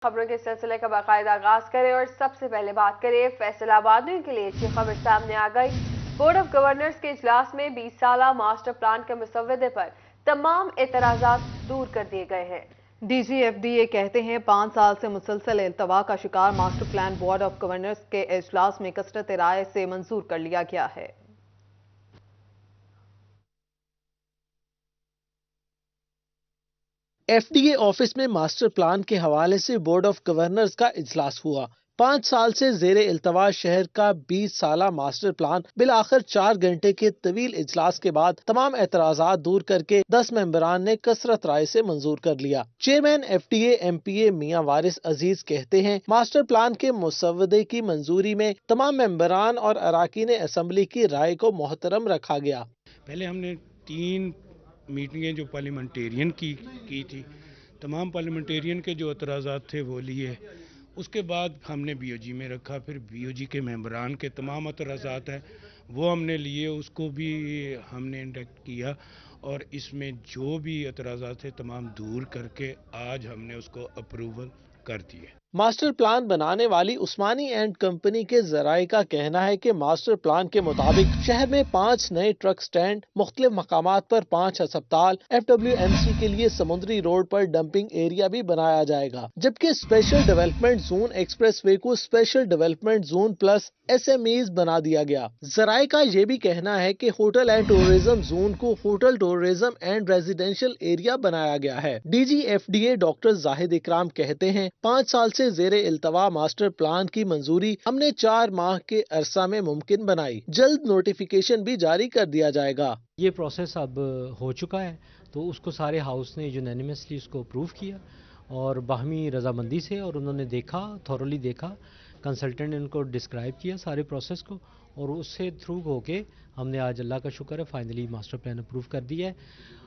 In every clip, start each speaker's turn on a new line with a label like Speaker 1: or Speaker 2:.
Speaker 1: خبروں کے سلسلے کا باقاعدہ آغاز کریں اور سب سے پہلے بات کریں فیصل آبادیوں کے لیے اچھی خبر سامنے آ گئی۔ بورڈ آف گورنرز کے اجلاس میں 20 سالہ ماسٹر پلان کے مسودے پر تمام اعتراضات دور کر دیے گئے ہیں۔
Speaker 2: D G F D A کہتے ہیں 5 سال سے مسلسل التوا کا شکار master plan board of governors کے اجلاس میں کثرت رائے سے منظور کر لیا گیا ہے۔
Speaker 3: ایف ڈی اے آفس میں ماسٹر پلان کے حوالے سے بورڈ آف گورنرز کا اجلاس ہوا۔ 5 سال سے زیر التوا شہر کا 20 سالہ ماسٹر پلان بالآخر 4 گھنٹے کے طویل اجلاس کے بعد تمام اعتراضات دور کر کے 10 ممبران نے کثرت رائے سے منظور کر لیا۔ Chairman F D A M P A Mian Waris عزیز کہتے ہیں ماسٹر پلان کے مسودے کی منظوری میں تمام ممبران اور اراکین اسمبلی کی رائے کو محترم رکھا گیا۔
Speaker 4: پہلے ہم نے 3 میٹنگیں جو پارلیمنٹیرین کی تھی، تمام پارلیمنٹیرین کے جو اعتراضات تھے وہ لیے، اس کے بعد ہم نے بی او جی میں رکھا، پھر بی او جی کے ممبران کے تمام اعتراضات ہیں وہ ہم نے لیے، اس کو بھی ہم نے انڈکٹ کیا اور اس میں جو بھی اعتراضات تھے تمام دور کر کے آج ہم نے اس کو اپروول کر دیے۔
Speaker 3: ماسٹر پلان بنانے والی عثمانی اینڈ کمپنی کے ذرائع کا کہنا ہے کہ ماسٹر پلان کے مطابق شہر میں 5 نئے ٹرک سٹینڈ، مختلف مقامات پر 5 ہسپتال، ایف ڈبلیو ایم سی کے لیے سمندری روڈ پر ڈمپنگ ایریا بھی بنایا جائے گا، جبکہ special development zone expressway کو special development zone plus SMEs بنا دیا گیا۔ ذرائع کا یہ بھی کہنا ہے کہ ہوٹل اینڈ ٹورزم زون کو hotel tourism and residential area بنایا گیا ہے۔ D G F D A doctor Zahid Ikram کہتے ہیں 5 سال سے زیر التوا ماسٹر پلان کی منظوری ہم نے 4 ماہ کے عرصہ میں ممکن بنائی، جلد نوٹیفیکیشن بھی جاری کر دیا جائے گا۔
Speaker 5: یہ پروسیس اب ہو چکا ہے تو اس کو سارے ہاؤس نے یونینیمسلی اس کو اپروو کیا اور باہمی رضامندی سے، اور انہوں نے دیکھا، تھورولی دیکھا، کنسلٹنٹ نے ان کو ڈسکرائب کیا سارے پروسیس کو، اور اس سے تھرو ہو کے ہم نے آج اللہ کا شکر ہے فائنلی ماسٹر پلان اپروو کر دیا ہے۔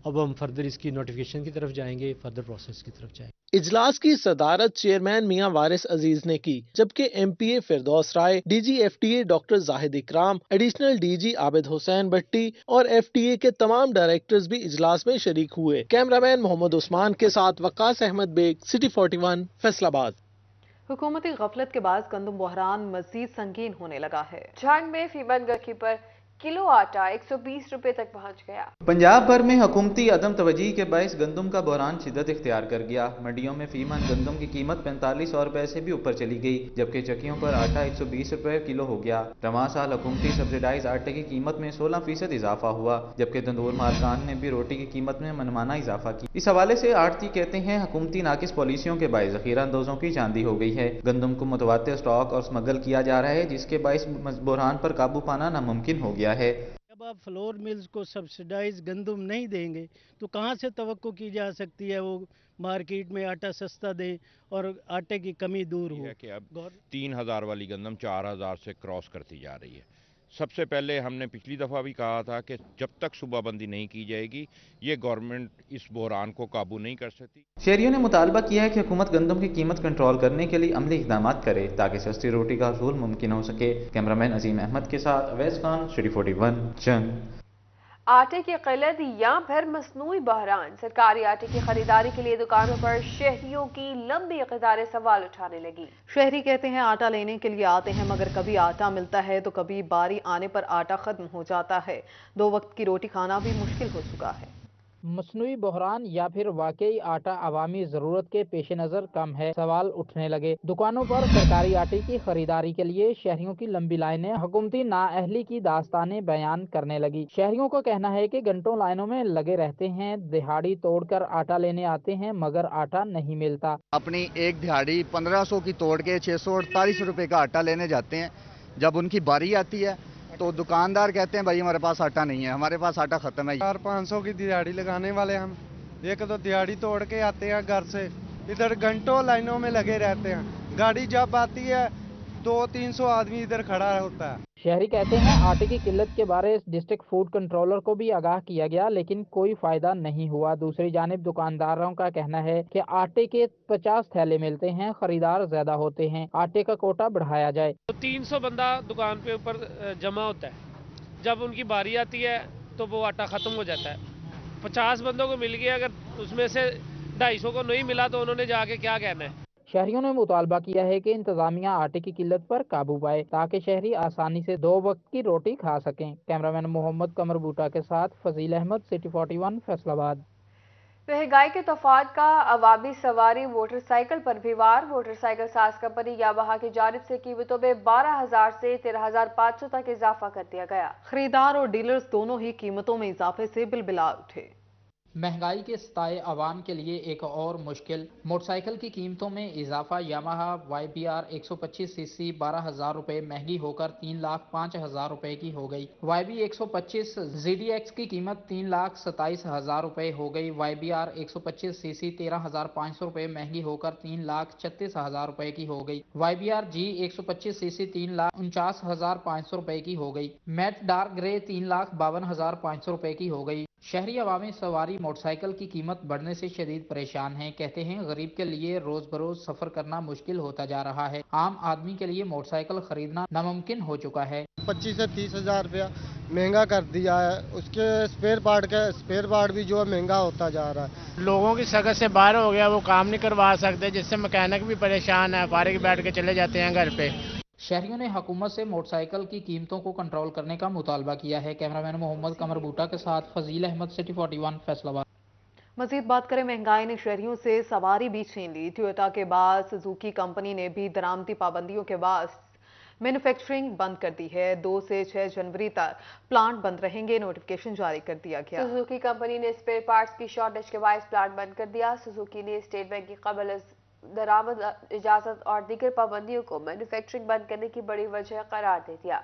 Speaker 5: اب ہم فردر اس کی نوٹیفیکیشن کی طرف جائیں گے، فردر پروسیس کی طرف جائیں گے۔
Speaker 3: اجلاس کی صدارت چیئرمین میاں وارث عزیز نے کی، جبکہ M P A Firdous Rai, D G F T A doctor Zahid Ikram, additional D G Abid Hussain Bhatti اور ایف ٹی اے کے تمام ڈائریکٹرز بھی اجلاس میں شریک ہوئے۔ کیمرامین محمد عثمان کے ساتھ وقاص احمد بیگ، سٹی 41، فیصل آباد۔
Speaker 2: حکومتی غفلت کے باعث گندم بحران مزید سنگین ہونے لگا ہے۔
Speaker 1: جھانگ میں فی من گٹھی پر کلو آٹا 120 روپے تک پہنچ گیا۔
Speaker 6: پنجاب بھر میں حکومتی عدم توجہی کے باعث گندم کا بحران شدت اختیار کر گیا۔ منڈیوں میں فی من گندم کی قیمت 4500 روپے سے بھی اوپر چلی گئی، جبکہ چکیوں پر آٹا 120 روپے کلو ہو گیا۔ رواں سال حکومتی سبسڈائز آٹے کی قیمت میں 16% اضافہ ہوا، جبکہ تندور مالکان نے بھی روٹی کی قیمت میں منمانہ اضافہ کیا۔ اس حوالے سے آڑتی کہتے ہیں حکومتی ناقص پالیسیوں کے باعث ذخیرہ اندوزوں کی چاندی ہو گئی ہے۔ گندم کو متواتر اسٹاک اور اسمگل کیا جا رہا ہے، جس کے باعث بحران پر قابو پانا ناممکن ہو گیا ہے۔
Speaker 7: جب آپ فلور ملز کو سبسڈائز گندم نہیں دیں گے تو کہاں سے توقع کی جا سکتی ہے وہ مارکیٹ میں آٹا سستا دیں اور آٹے کی کمی دور ہو؟
Speaker 8: کہ اب 3000 والی گندم 4000 سے کراس کرتی جا رہی ہے۔ سب سے پہلے ہم نے پچھلی دفعہ بھی کہا تھا کہ جب تک صوبہ بندی نہیں کی جائے گی یہ گورنمنٹ اس بحران کو قابو نہیں کر سکتی۔
Speaker 6: شہریوں نے مطالبہ کیا ہے کہ حکومت گندم کی قیمت کنٹرول کرنے کے لیے عملی اقدامات کرے تاکہ سستی روٹی کا حصول ممکن ہو سکے۔ کیمرامین عظیم احمد کے ساتھ اویس خان، سٹی 41، جنگ۔
Speaker 1: آٹے کی قلت یا پھر مصنوعی بحران، سرکاری آٹے کی خریداری کے لیے دکانوں پر شہریوں کی لمبی قطاریں سوال اٹھانے لگی۔
Speaker 2: شہری کہتے ہیں آٹا لینے کے لیے آتے ہیں مگر کبھی آٹا ملتا ہے تو کبھی باری آنے پر آٹا ختم ہو جاتا ہے، 2 وقت کی روٹی کھانا بھی مشکل ہو چکا ہے۔
Speaker 9: مصنوعی بحران یا پھر واقعی آٹا عوامی ضرورت کے پیش نظر کم ہے، سوال اٹھنے لگے۔ دکانوں پر سرکاری آٹے کی خریداری کے لیے شہریوں کی لمبی لائنیں حکومتی نااہلی کی داستانیں بیان کرنے لگی۔ شہریوں کا کہنا ہے کہ گھنٹوں لائنوں میں لگے رہتے ہیں، دہاڑی توڑ کر آٹا لینے آتے ہیں مگر آٹا نہیں ملتا۔
Speaker 10: اپنی ایک دہاڑی 1500 کی توڑ کے 648 روپے کا آٹا لینے جاتے ہیں، جب ان کی باری آتی ہے تو دکاندار کہتے ہیں بھائی ہمارے پاس آٹا نہیں ہے، ہمارے پاس آٹا ختم ہے۔
Speaker 11: 400-500 کی دہاڑی لگانے والے ہم، ایک تو دہاڑی توڑ کے آتے ہیں گھر سے، ادھر گھنٹوں لائنوں میں لگے رہتے ہیں، گاڑی جب آتی ہے 200-300 آدمی ادھر کھڑا ہوتا ہے۔
Speaker 9: شہری کہتے ہیں آٹے کی قلت کے بارے ڈسٹرکٹ فوڈ کنٹرولر کو بھی آگاہ کیا گیا لیکن کوئی فائدہ نہیں ہوا۔ دوسری جانب دکانداروں کا کہنا ہے کہ آٹے کے 50 تھیلے ملتے ہیں، خریدار زیادہ ہوتے ہیں، آٹے کا کوٹا بڑھایا جائے۔
Speaker 12: 300 بندہ دکان پہ اوپر جمع ہوتا ہے، جب ان کی باری آتی ہے تو وہ آٹا ختم ہو جاتا ہے۔ 50 بندوں کو مل گیا، اگر اس میں سے 250 کو نہیں ملا تو انہوں نے جا کے کیا کہنا ہے۔
Speaker 9: शहरियों ने मुतालबा किया है कि इंतजामिया आटे की किल्लत पर काबू पाए ताकि शहरी आसानी से 2 वक्त की रोटी खा सकें। कैमरामैन मोहम्मद कमर बूटा के साथ फजील अहमद, सिटी 41, फैसलाबाद।
Speaker 1: महंगाई के तोफान का अवामी सवारी मोटरसाइकिल पर भी वार। मोटरसाइकिल साज कंपनी यामाहा की जानिब से कीमतों में 12,000 से 13,500 तक इजाफा कर दिया गया।
Speaker 2: खरीदार और डीलर्स दोनों ही कीमतों में इजाफे से बिलबिला उठे।
Speaker 9: महंगाई के सताए आवाम के लिए एक और मुश्किल, मोटरसाइकिल की कीमतों में इजाफा। यामाहा YBR 125 सीसी 12,000 रुपए महंगी होकर 3,05,000 रुपए की हो गई। YB 125 ZDX की कीमत 3,27,000 रुपए हो गई। YBR 125 सीसी 13,500 रुपए महंगी होकर 3,36,000 रुपए की हो गई। YBR G 125 सीसी 3,49,500 रुपए की हो गई। मैट डार्क ग्रे 3,52,500 रुपए की हो गई। शहरी अवामी सवारी मोटरसाइकिल की कीमत बढ़ने से शदीद परेशान हैं। कहते हैं गरीब के लिए रोज बरोज सफर करना मुश्किल होता जा रहा है। आम आदमी के लिए मोटरसाइकिल खरीदना नामुमकिन हो चुका है।
Speaker 11: 25 से 30,000 रुपया महंगा कर दिया है। उसके स्पेयर पार्ट भी जो है महंगा होता जा रहा है।
Speaker 13: लोगों की सकत से बाहर हो गया, वो काम नहीं करवा सकते, जिससे मैकेनिक भी परेशान है, फारिग बैठ के चले जाते हैं घर पे।
Speaker 9: शहरियों ने हुकूमत से मोटरसाइकिल की कीमतों को कंट्रोल करने का मुतालबा किया है। कैमरामैन मोहम्मद कमर बूटा के साथ फजील अहमद, सिटी 41, फैसलाबाद।
Speaker 2: मजीद बात करें, महंगाई ने शहरियों से सवारी भी छीन ली। टोयोटा के बाद सुजुकी कंपनी ने भी दरामदी पाबंदियों के बाद मैन्युफैक्चरिंग बंद कर दी है। 2 से 6 जनवरी तक प्लांट बंद रहेंगे, नोटिफिकेशन जारी कर दिया गया।
Speaker 1: सुजुकी कंपनी ने स्पेयर पार्ट्स की शॉर्टेज के बायस प्लांट बंद कर दिया। सुजुकी ने स्टेट बैंक की कबल दरामद इजाजत और दीगर पाबंदियों को मैन्युफैक्चरिंग बंद करने की बड़ी वजह करार दे दिया।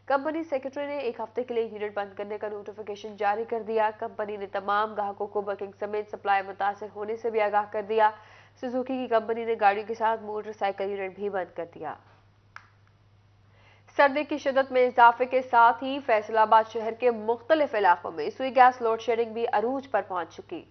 Speaker 1: कंपनी सेक्रेटरी ने 1 हफ्ते के लिए यूनिट बंद करने का नोटिफिकेशन जारी कर दिया। कंपनी ने तमाम ग्राहकों को बुकिंग समेत सप्लाई मुतासर होने से भी आगाह कर दिया। सुजुकी की कंपनी ने गाड़ियों के साथ मोटरसाइकिल यूनिट भी बंद कर दिया। सर्दी की शिद्दत में इजाफे के साथ ही फैसलाबाद शहर के मुख्तलिफ इलाकों में सुई गैस लोड शेडिंग भी अरूज पर पहुंच चुकी।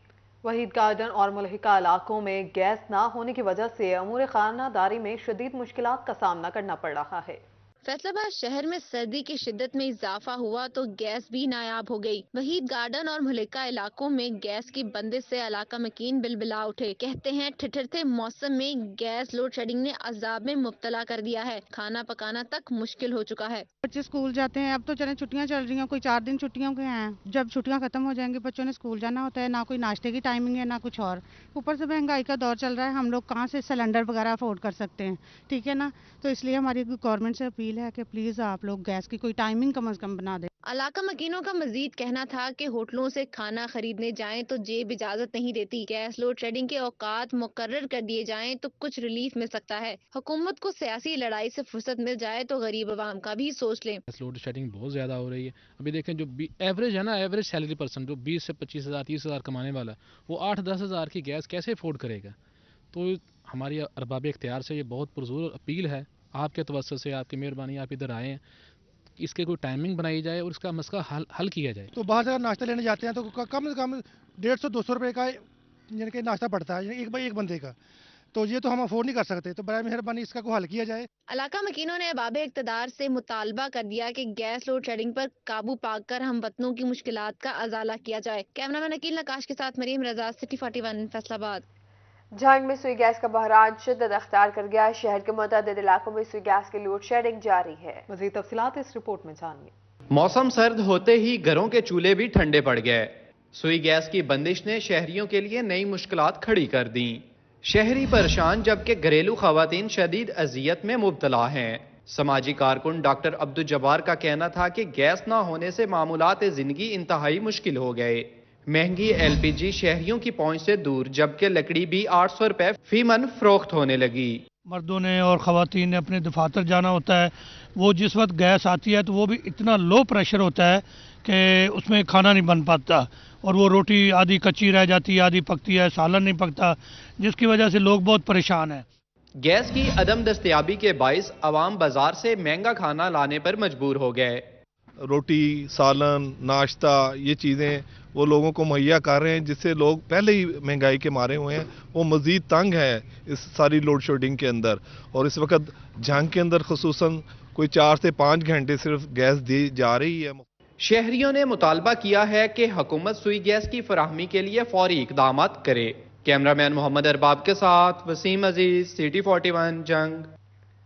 Speaker 2: वहीद गार्डन और मुल्हिका इलाकों में गैस ना होने की वजह से अमूर खानादारी में शदीद मुश्किलात का सामना करना पड़ रहा है।
Speaker 14: फैसलाबाद शहर में सर्दी की शिद्दत में इजाफा हुआ तो गैस भी नायाब हो गई। वहीद गार्डन और मुल्हिका इलाकों में गैस की बंदिश से इलाका मकीन बिलबिला उठे। कहते हैं ठिठुरते मौसम में गैस लोड शेडिंग ने अजाब में मुब्तला कर दिया है। खाना पकाना तक मुश्किल हो चुका है।
Speaker 15: बच्चे स्कूल जाते हैं, अब तो चले छुट्टियां चल रही हैं, कोई 4 दिन छुट्टियों के हैं। जब छुट्टियां खत्म हो जाएंगी बच्चों ने स्कूल जाना होता है, ना कोई नाश्ते की टाइमिंग है ना कुछ और। ऊपर से महंगाई का दौर चल रहा है, हम लोग कहाँ से सिलेंडर वगैरह अफोर्ड कर सकते हैं, ठीक है ना। तो इसलिए हमारी गवर्नमेंट से अपील है कि प्लीज आप लोग गैस की कोई टाइमिंग कम से कम बना दें।
Speaker 14: इलाका मकीनों का मजीद कहना था कि होटलों से खाना खरीदने जाएं तो जेब इजाजत नहीं देती। गैस लोड शेडिंग के औकात मुकर्रर कर दिए जाएं तो कुछ रिलीफ मिल सकता है। हुकूमत को सियासी लड़ाई से फुर्सत मिल जाए तो गरीब आवाम का भी सोच लें।
Speaker 16: गैस लोड शेडिंग बहुत ज्यादा हो रही है। अभी देखें जो एवरेज है ना, एवरेज सैलरी पर्सन जो 20 से 25,000 30,000 कमाने वाला, वो 8-10 हज़ार की गैस कैसे अफोर्ड करेगा। तो हमारी अरबाब इख्तियार से ये बहुत पुरजोर अपील है, आपके तवज्जो से, आपकी मेहरबानी, आप इधर आए हैं, इसके कोई टाइमिंग बनाई जाए और इसका मसला हल किया जाए।
Speaker 17: तो बाहर से नाश्ता लेने जाते हैं तो कम से कम 150-200 रुपये का यानी कि नाश्ता पड़ता है एक बंदे का। तो ये तो हम अफोर्ड नहीं कर सकते, तो बराए मेहरबानी इसका कोई हल किया जाए।
Speaker 14: इलाका मकीनों ने अरबाब इक़्तिदार से मुतालबा कर दिया कि गैस लोड शेडिंग पर काबू पाकर हम वतनों की मुश्किलात का अजाला किया जाए। कैमरामैन अकील नकाश के साथ मरीम रजा, सिटी 41, फैसलाबाद।
Speaker 1: झांग में सुई गैस का बहरान शिद्दत अख्तियार कर गया। शहर के मुतअद्दिद इलाकों में सुई गैस की लोड शेडिंग जारी है।
Speaker 2: मज़ीद तफसीलात इस रिपोर्ट में जानिए।
Speaker 6: मौसम सर्द होते ही घरों के चूल्हे भी ठंडे पड़ गए। सुई गैस की बंदिश ने शहरियों के लिए नई मुश्किलात खड़ी कर दी। शहरी परेशान जबकि घरेलू खवातीन शदीद अजियत में मुब्तला हैं। समाजी कारकुन डॉक्टर अब्दुल जब्बार का कहना था कि गैस ना होने से मामूलात जिंदगी इंतहाई मुश्किल हो गए। महंगी LPG शहरियों की पहुंच से दूर, जबकि लकड़ी भी 800 रुपए फी मन फरोख्त होने लगी।
Speaker 4: मर्दों ने और ख़वातीन ने अपने दफातर जाना होता है, वो जिस वक्त गैस आती है तो वो भी इतना लो प्रेशर होता है कि उसमें खाना नहीं बन पाता और वो रोटी आधी कच्ची रह जाती है, आधी पकती है, सालन नहीं पकता, जिसकी वजह से लोग बहुत परेशान हैं।
Speaker 6: गैस की अदम दस्तयाबी के बाइस अवाम बाजार से महंगा खाना लाने पर मजबूर हो गए।
Speaker 18: रोटी, सालन, नाश्ता, ये चीज़ें वो लोगों को मुहैया कर रहे हैं, जिससे लोग पहले ही महंगाई के मारे हुए हैं, वो मज़ीद तंग है इस सारी लोड शेडिंग के अंदर। और इस वक्त झांग के अंदर खुसूसन कोई 4 से 5 घंटे सिर्फ गैस दी जा रही है। शहरियों ने मुतालबा किया है कि हुकूमत सुई गैस की फराहमी के लिए फौरी इकदाम करे।
Speaker 19: کیمرامین محمد ارباب کے ساتھ وسیم عزیز، سٹی 41 جنگ۔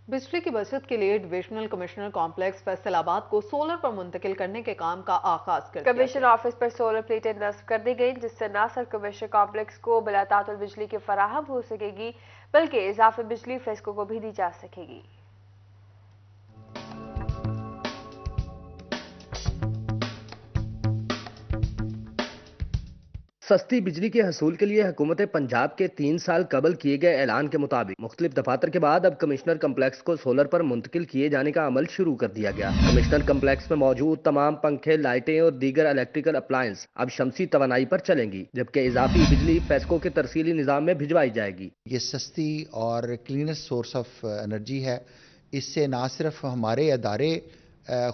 Speaker 2: بجلی کی بچت کے لیے ڈویژنل کمشنر کمپلیکس فیصل آباد کو سولر پر منتقل کرنے کے کام کا آغاز کر دیا۔
Speaker 1: کمیشن آفس پر سولر پلیٹیں نصب کر دی گئی، جس سے نہ صرف کمشنر کمپلیکس کو بلا تعطل بجلی کی فراہم ہو سکے گی بلکہ اضافی بجلی فیسکو کو بھی دی جا سکے گی۔
Speaker 20: سستی بجلی کے حصول کے لیے حکومت پنجاب کے 3 سال قبل کیے گئے اعلان کے مطابق مختلف دفاتر کے بعد اب کمشنر کمپلیکس کو سولر پر منتقل کیے جانے کا عمل شروع کر دیا گیا۔ کمشنر کمپلیکس میں موجود تمام پنکھے، لائٹیں اور دیگر الیکٹریکل اپلائنس اب شمسی توانائی پر چلیں گی، جبکہ اضافی بجلی فیسکو کے ترسیلی نظام میں بھجوائی جائے گی۔
Speaker 21: یہ سستی اور کلینسٹ سورس آف انرجی ہے۔ اس سے نہ صرف ہمارے ادارے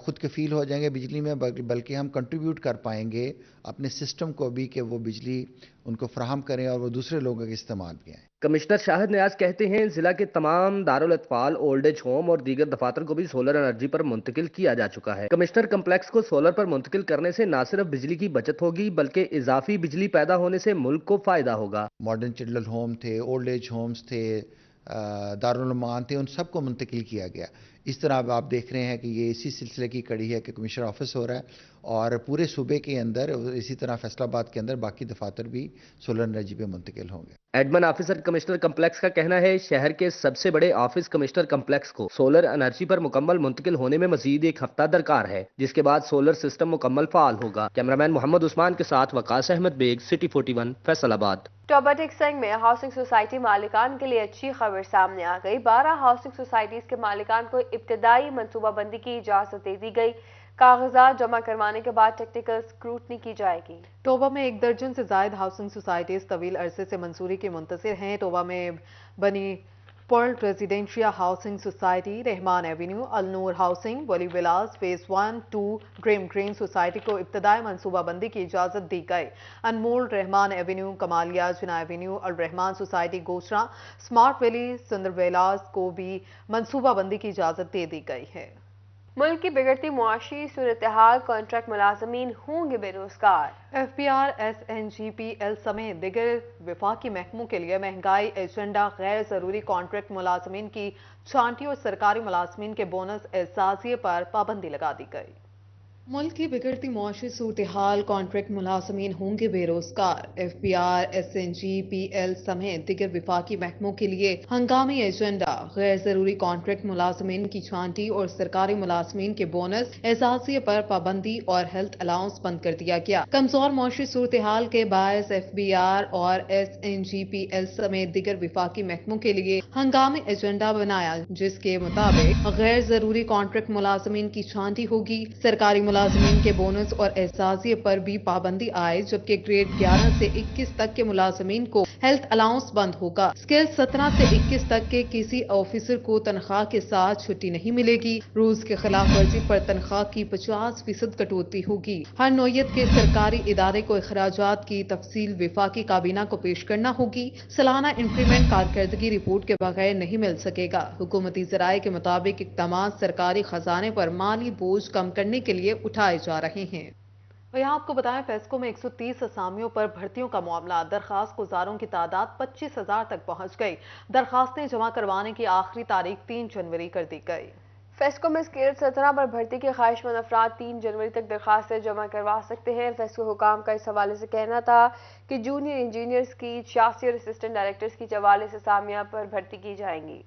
Speaker 21: خود کفیل ہو جائیں گے بجلی میں، بلکہ ہم کنٹریبیوٹ کر پائیں گے اپنے سسٹم کو بھی کہ وہ بجلی ان کو فراہم کریں اور وہ دوسرے لوگوں کے استعمال بھی آئیں۔
Speaker 20: کمشنر شاہد نیاز کہتے ہیں ضلع کے تمام دارالاطفال، اولڈ ایج ہوم اور دیگر دفاتر کو بھی سولر انرجی پر منتقل کیا جا چکا ہے۔ کمشنر کمپلیکس کو سولر پر منتقل کرنے سے نہ صرف بجلی کی بچت ہوگی بلکہ اضافی بجلی پیدا ہونے سے ملک کو فائدہ ہوگا۔
Speaker 21: ماڈرن چلڈرن ہوم تھے، اولڈ ایج ہومز تھے، دارالعلومان تھے، ان سب کو منتقل کیا گیا۔ اس طرح اب آپ دیکھ رہے ہیں کہ یہ اسی سلسلے کی کڑی ہے کہ کمشنر آفس ہو رہا ہے اور پورے صوبے کے اندر اسی طرح فیصل آباد کے اندر باقی دفاتر بھی سولر انرجی پہ منتقل ہوں گے۔
Speaker 20: ایڈمن آفیسر کمشنر کمپلیکس کا کہنا ہے شہر کے سب سے بڑے آفس کمشنر کمپلیکس کو سولر انرجی پر مکمل منتقل ہونے میں مزید 1 ہفتہ درکار ہے، جس کے بعد سولر سسٹم مکمل فعال ہوگا۔ کیمرامین محمد عثمان کے ساتھ وقاص احمد بیگ، سٹی 41 فیصل آباد۔
Speaker 1: ٹوباٹک سنگ میں ہاؤسنگ سوسائٹی مالکان کے لیے اچھی خبر سامنے آ گئی۔ 12 ہاؤسنگ سوسائٹیز کے مالکان کو ابتدائی منصوبہ بندی کی اجازت دے دی گئی۔ کاغذات جمع کروانے کے بعد ٹیکنیکل اسکروٹنی کی جائے گی۔
Speaker 2: ٹوبا میں 1 درجن سے زائد ہاؤسنگ سوسائٹیز طویل عرصے سے منظوری کے منتظر ہیں۔ ٹوبا میں بنی پرل ریزیڈینشیا ہاؤسنگ سوسائٹی، رحمان ایونیو، النور ہاؤسنگ، ولی villas phase 1، 2 dream green society کو ابتدائی منصوبہ بندی کی اجازت دی گئی۔ انمول، رحمان ایونیو، کمالیہ، جنا ایونیو، الرحمان سوسائٹی گوچرا، سمارٹ ویلی، سندر ویلاز کو بھی منصوبہ بندی کی اجازت دے دی گئی ہے۔
Speaker 1: ملک کی بگڑتی معاشی صورتحال، کانٹریکٹ ملازمین ہوں گے بے روزگار۔
Speaker 2: FBR، SNGPL سمیت دیگر وفاقی محکموں کے لیے مہنگائی ایجنڈا، غیر ضروری کانٹریکٹ ملازمین کی چھانٹی اور سرکاری ملازمین کے بونس اعزازیے پر پابندی لگا دی گئی۔ ملک کی بگڑتی معاشی صورتحال، کانٹریکٹ ملازمین ہوں گے بے روزگار۔ FBR، SNGPL سمیت دیگر وفاقی محکموں کے لیے ہنگامی ایجنڈا، غیر ضروری کانٹریکٹ ملازمین کی چھانٹی اور سرکاری ملازمین کے بونس اعزازیے پر پابندی اور ہیلتھ الاؤنس بند کر دیا گیا۔ کمزور معاشی صورتحال کے باعث FBR اور SNGPL سمیت دیگر وفاقی محکموں کے لیے ہنگامی ایجنڈا بنایا، جس کے مطابق غیر ضروری کانٹریکٹ ملازمین کی چھانٹی ہوگی، سرکاری ملازمین کے بونس اور اعزازیے پر بھی پابندی آئے، جبکہ گریڈ 11 سے 21 تک کے ملازمین کو ہیلتھ الاؤنس بند ہوگا۔ اسکیل 17 سے 21 تک کے کسی آفیسر کو تنخواہ کے ساتھ چھٹی نہیں ملے گی۔ رولز کے خلاف ورزی پر تنخواہ کی 50% کٹوتی ہوگی۔ ہر نوعیت کے سرکاری ادارے کو اخراجات کی تفصیل وفاقی کابینہ کو پیش کرنا ہوگی۔ سالانہ انکریمنٹ کارکردگی رپورٹ کے بغیر نہیں مل سکے گا۔ حکومتی ذرائع کے مطابق اقدامات سرکاری خزانے پر مالی بوجھ کم کرنے کے لیے اٹھائے جا رہے ہیں۔ اور یہاں آپ کو بتائیں فیسکو میں 130 اسامیوں پر بھرتیوں کا معاملہ، درخواست گزاروں کی تعداد 25,000 تک پہنچ گئی۔ درخواستیں جمع کروانے کی آخری تاریخ 3 جنوری کر دی گئی۔
Speaker 1: فیسکو میں اسکیل 17 پر بھرتی کے خواہش مند افراد 3 جنوری تک درخواستیں جمع کروا سکتے ہیں۔ فیسکو حکام کا اس حوالے سے کہنا تھا کہ جونیئر انجینئرز کی 86 اور اسسٹنٹ ڈائریکٹرز کی 44 اسامیاں پر بھرتی کی جائیں گی۔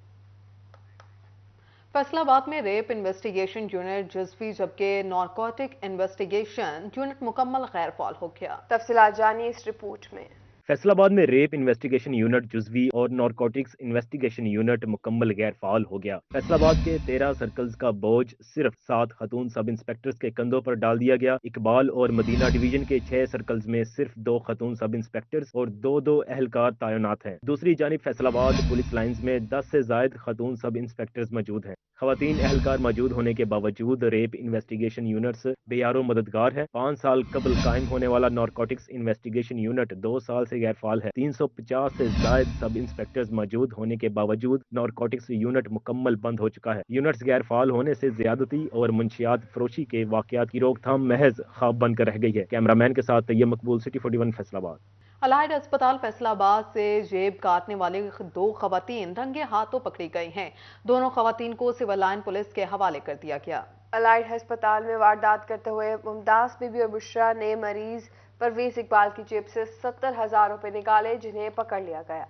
Speaker 2: فیصل آباد میں ریپ انویسٹیگیشن یونٹ جزوی جبکہ نارکوٹک انویسٹیگیشن یونٹ مکمل غیر فعال ہو گیا۔
Speaker 1: تفصیلات جانیے اس رپورٹ میں۔
Speaker 22: فیصل آباد میں ریپ انویسٹیگیشن یونٹ جزوی اور نارکوٹکس انویسٹیگیشن یونٹ مکمل غیر فعال ہو گیا۔ فیصل آباد کے 13 سرکلز کا بوجھ صرف 7 خاتون سب انسپیکٹرز کے کندھوں پر ڈال دیا گیا۔ اقبال اور مدینہ ڈویژن کے 6 سرکلز میں صرف 2 خاتون سب انسپیکٹرز اور 2 اہلکار تعینات ہیں۔ دوسری جانب فیصل آباد پولیس لائنز میں 10 سے زائد خاتون سب انسپیکٹرز موجود ہیں۔ خواتین اہلکار موجود ہونے کے باوجود ریپ انویسٹیگیشن یونٹس بے یار و مددگار ہے۔ 5 سال قبل قائم ہونے والا نارکوٹکس انویسٹیگیشن یونٹ 2 سال سے غیر فعال ہے۔ 350 سے زائد سب انسپیکٹرز موجود ہونے کے باوجود نارکوٹکس یونٹ مکمل بند ہو چکا ہے۔ یونٹس غیر فعال ہونے سے زیادتی اور منشیات فروشی کے واقعات کی روک تھام محض خواب بن کر رہ گئی ہے۔ کیمرامین کے ساتھ طیب مقبول، سٹی 41 فیصل آباد۔
Speaker 2: अलाइड अस्पताल फैसलाबाद से जेब काटने वाली 2 खवातीन रंगे हाथों पकड़ी गई हैं। दोनों खवातीन को सिविल लाइन पुलिस के हवाले कर दिया गया।
Speaker 1: अलाइड अस्पताल में वारदात करते हुए मुमताज बीबी और बुशरा ने मरीज परवेज इकबाल की जेब से 70,000 रुपए निकाले, जिन्हें पकड़ लिया गया।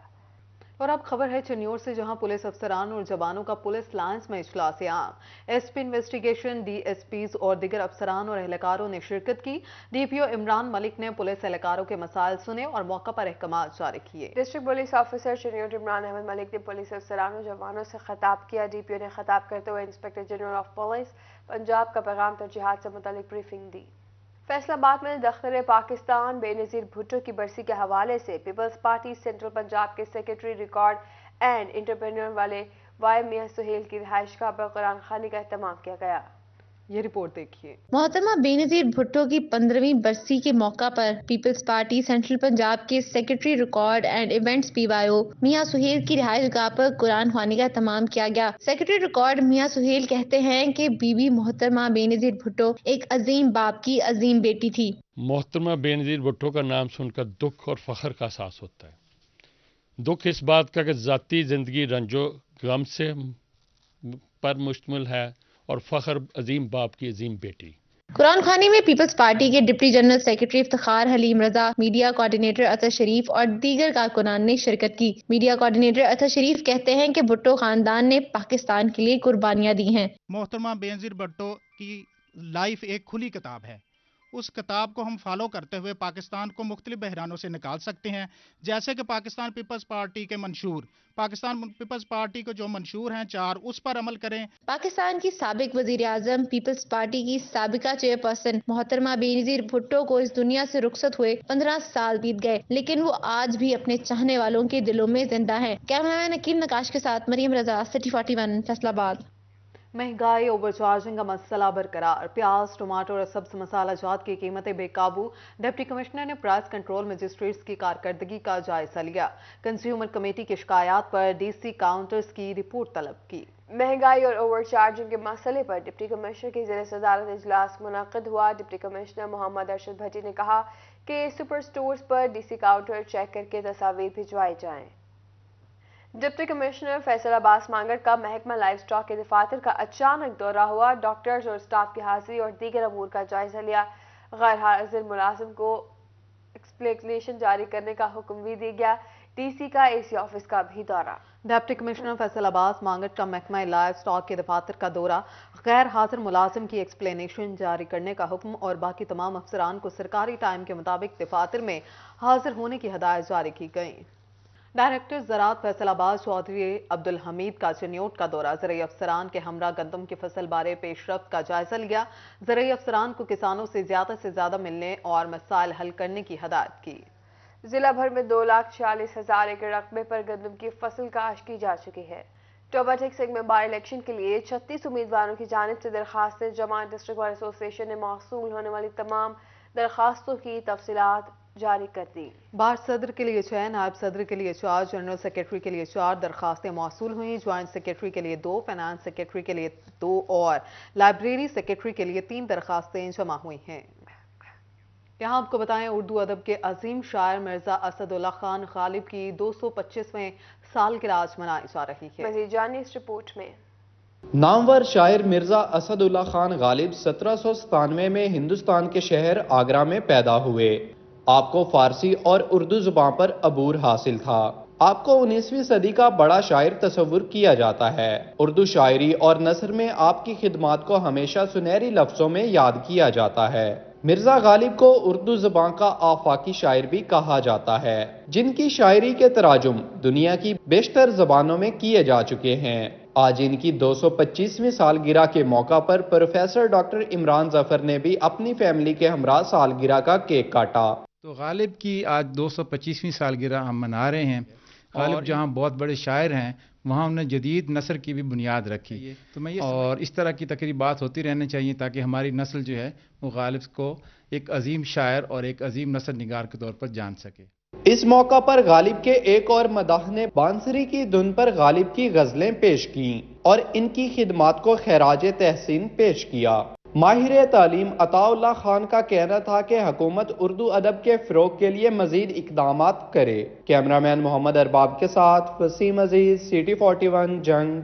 Speaker 2: और अब खबर है चिन्नौर से, जहां पुलिस अफसरान और जवानों का पुलिस लाइन्स में इजलास आम। एसपी इन्वेस्टिगेशन, डीएसपीज और दिगर अफसरान और एहलकारों ने शिरकत की। डीपीओ इमरान मलिक ने पुलिस एहलकारों के मसाइल सुने और मौका पर अहकाम जारी किए।
Speaker 1: District police officer Chinnaur Imran Ahmad Malik ने पुलिस अफसरान और जवानों से खिताब किया। डीपीओ ने खिताब करते हुए inspector general of police Punjab का पैगाम तरजीहात से मुतालिक ब्रीफिंग दी। फैसलाबाद में दख्तर पाकिस्तान बेनज़ीर भुट्टो की बरसी के हवाले से पीपल्स पार्टी सेंट्रल पंजाब के सेक्रेटरी रिकॉर्ड एंड इंटरप्रेन्योर वाले वाई मियां सुहेल की रिहाइशगाह पर कुरान खानी का एहतमाम किया गया।
Speaker 2: ये रिपोर्ट देखिए।
Speaker 14: मोहतरमा बेनज़ीर भुट्टो की 15वीं बरसी के मौका पर पीपल्स पार्टी सेंट्रल पंजाब के सेक्रेटरी रिकॉर्ड एंड इवेंट्स पीवाईओ मियां सुहेल की रिहाइशगाह पर कुरान ख्वानी का एहतमाम किया गया। सेक्रेटरी रिकॉर्ड मियां सुहेल कहते हैं कि बीबी मोहतरमा बेनज़ीर भुट्टो एक अजीम बाप की अजीम बेटी थी।
Speaker 3: मोहतरमा बेनज़ीर भुट्टो का नाम सुनकर दुख और फख्र का एहसास होता है। दुख इस बात का कि ज़ाती ज़िंदगी रंजो गम से पर मुश्तमिल है और फख्र अजीम बाप की अजीम बेटी।
Speaker 14: कुरान खानी में पीपल्स पार्टी के deputy general secretary Iftikhar Halim Raza, media coordinator Athar Sharif और दीगर कारकुनान ने शिरकत की। मीडिया कोऑर्डिनेटर अतर शरीफ कहते हैं कि भुट्टो खानदान ने पाकिस्तान के लिए कुर्बानियां दी हैं।
Speaker 5: मोहतरमा बेनज़ीर भुट्टो की लाइफ एक खुली किताब है। उस किताब को हम फॉलो करते हुए पाकिस्तान को मुख्तलिफ बहरानों से निकाल सकते हैं, जैसे कि पाकिस्तान पीपल्स पार्टी के मंशूर, पाकिस्तान पीपल्स पार्टी को जो मंशूर हैं 4, उस पर अमल करें।
Speaker 14: पाकिस्तान की साबिक वजीर आजम पीपल्स पार्टी की साबिका चेयरपर्सन मोहतरमा बेनज़ीर भुट्टो को इस दुनिया से रुखसत हुए 15 साल बीत गए, लेकिन वो आज भी अपने चाहने वालों के दिलों में जिंदा है। कैमरामैन अकील नकाश के साथ मरियम रजा, सिटी 41, फैसलाबाद।
Speaker 2: महंगाई, ओवरचार्जिंग का मसला बरकरार। प्याज, टमाटर और सब्ज मसाला जात की कीमतें बेकाबू। डिप्टी कमिश्नर ने प्राइस कंट्रोल मजिस्ट्रेट्स की कारकर्दगी का जायजा लिया। कंज्यूमर कमेटी की शिकायत पर डीसी काउंटर्स की रिपोर्ट तलब की।
Speaker 1: महंगाई और ओवरचार्जिंग के मसले पर डिप्टी कमिश्नर की ज़ेर सदारत इजलास मुनक़िद हुआ। डिप्टी कमिश्नर मोहम्मद अरशद भट्टी ने कहा कि सुपर स्टोर्स पर डीसी काउंटर चेक करके तस्वीर भिजवाई जाएं। डिप्टी कमिश्नर फैसलाबाद मांगट का महकमा लाइव स्टॉक के दफातर का अचानक दौरा हुआ। डॉक्टर्स और स्टाफ की हाजिरी और दीगर अमूर का जायजा लिया। गैर हाजिर मुलाजिम को एक्सप्लेनेशन जारी करने का हुक्म भी दिया गया। डीसी का एसी ऑफिस का भी दौरा।
Speaker 2: डिप्टी कमिश्नर फैसलाबाद मांगट का महकमा लाइव स्टॉक के दफातर का दौरा, गैर हाजिर मुलाजिम की एक्सप्लेनेशन जारी करने का हुक्म और बाकी तमाम अफसरान को सरकारी टाइम के मुताबिक दफातर में हाजिर होने की हदायत जारी की गई। डायरेक्टर ज़राअत फैसलाबाद चौधरी अब्दुल हमीद का चिन्नौट का दौरा, ज़राई अफसरान के हमरा गंदम की फसल बारे पेशरफ्त का जायजा लिया। ज़राई अफसरान को किसानों से ज़्यादा मिलने और मसाइल हल करने की हदायत की।
Speaker 1: जिला भर में 2,46,000 एकड़ रकबे पर गंदम की फसल काश्त की जा चुकी है। टोबा टेक्सिंग में बाई इलेक्शन के लिए 36 उम्मीदवारों की जानिब से दरखास्तें जमा। डिस्ट्रिक्ट बार एसोसिएशन ने मौसूल होने वाली तमाम दरखास्तों की तफसीलात जारी कर दी।
Speaker 2: बार सदर के लिए 6, नायब सदर के लिए 4, जनरल सेक्रेटरी के लिए 4 दरखास्तें मौसूल हुई। ज्वाइंट सेक्रेटरी के लिए 2, फाइनेंस सेक्रेटरी के लिए 2 और लाइब्रेरी सेक्रेटरी के लिए 3 दरखास्तें जमा हुई हैं। यहाँ आपको बताएं, उर्दू अदब के अजीम शायर मिर्जा असदुल्ला खान गालिब की 225वें सालगिरह आज मनाई जा रही है।
Speaker 1: मज़ीद जानिए इस रिपोर्ट में।
Speaker 19: नामवर शायर मिर्जा असदुल्ला खान गालिब 1797 में हिंदुस्तान के शहर आगरा में पैदा हुए। आपको फारसी और उर्दू जुबान पर अबूर हासिल था। आपको 19वीं सदी का बड़ा शायर तस्वुर किया जाता है। उर्दू शायरी और नसर में आपकी खिदमात को हमेशा सुनहरी लफ्जों में याद किया जाता है। मिर्जा गालिब को उर्दू ज़बान का आफाकी शायर भी कहा जाता है, जिनकी शायरी के तराजुम दुनिया की बेशतर ज़बानों में किए जा चुके हैं। आज इनकी 225वीं सालगिरह के मौका पर प्रोफेसर डॉक्टर इमरान जफर ने भी अपनी फैमिली के हमरा सालगिरह का केक काटा।
Speaker 23: तो गालिब की आज 225वीं सालगिरह हम मना रहे हैं। गालिब जहाँ बहुत बड़े शायर हैं, वहाँ उन्होंने जदीद नस्ल की भी बुनियाद रखी। तो मैं और इस तरह की तकरीबात होती रहनी चाहिए ताकि हमारी नस्ल जो है वो गालिब को एक अजीम शायर और एक अजीम नस्ल निगार के तौर पर जान सके।
Speaker 19: इस मौका पर गालिब के एक और मदाह ने बांसुरी की धुन पर गालिब की गजलें पेश की और इनकी खिदमात को खैराज तहसीन पेश किया। ماہر تعلیم عطا اللہ خان کا کہنا تھا کہ حکومت اردو ادب کے فروغ کے لیے مزید اقدامات کرے۔ کیمرہ مین محمد ارباب کے ساتھ وسیم عزیز، CT41 جنگ۔